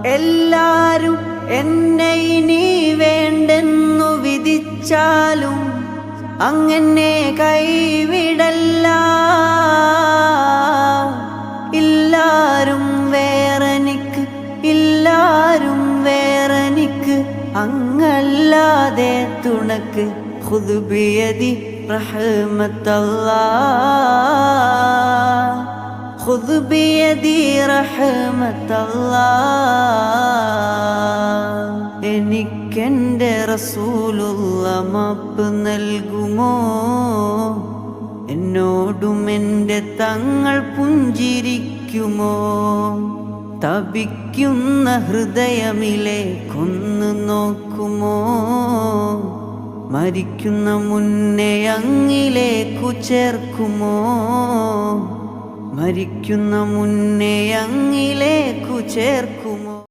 എല്ലാരും എന്നെ ഇനി വേണ്ടെന്നു വിധിച്ചാലും അങ്ങനെ കൈവിടല്ല. ഇല്ലാരും വേറെനിക്ക്, ഇല്ലാരും വേറെനിക്ക്, അങ്ങല്ലാതെ തുണക്ക്. ഖുദ് ബിയദി റഹ്മത്തല്ലാഹ്, ഖുദ് ബിയദി റഹ്മത്തല്ലാഹ്. എനിക്കെൻ്റെ റസൂലുള്ള മാപ്പ് നൽകുമോ? എന്നോടും എൻ്റെ തങ്ങൾ പുഞ്ചിരിക്കുമോ? തപിക്കുന്ന ഹൃദയമിലേക്കൊന്നു നോക്കുമോ? മരിക്കുന്ന മുന്നേ അങ്ങിലേക്കു ചേർക്കുമോ? മരിക്കുന്ന മുന്നേ അങ്ങിലേക്കു ചേർക്കുമോ?